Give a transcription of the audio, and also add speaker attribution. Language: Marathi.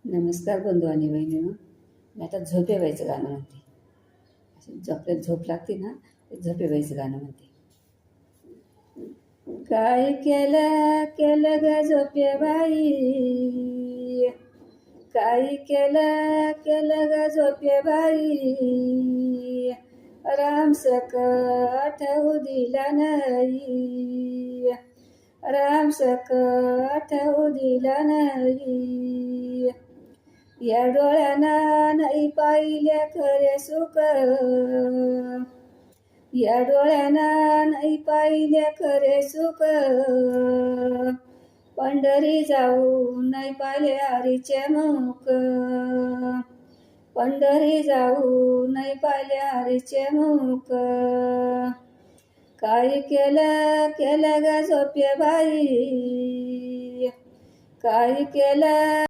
Speaker 1: नमस्कार बंधू आणि बहिणींनो. मी आता झोपेबाईचं गाणं म्हणते. आपल्याला झोप लागते ना, ते झोपेबाईचं गाणं म्हणते. काय केलं केलं ग झोपेबाई, काय केलं केलं ग झोपेबाई, राम सक आठवू दिला नाही, राम सक आठवू दिला नाही. या डोळ्याना नाही पाहिल्या खरे सुख, या डोळ्याना नाही पाहिल्या खरे सुख, पंढरी जाऊ नाही पाहिले हरीचे मुख, पंढरी जाऊ नाही पाहिले हरीचे मुख. काय केलं केलं ग झोपेबाई, काय केलं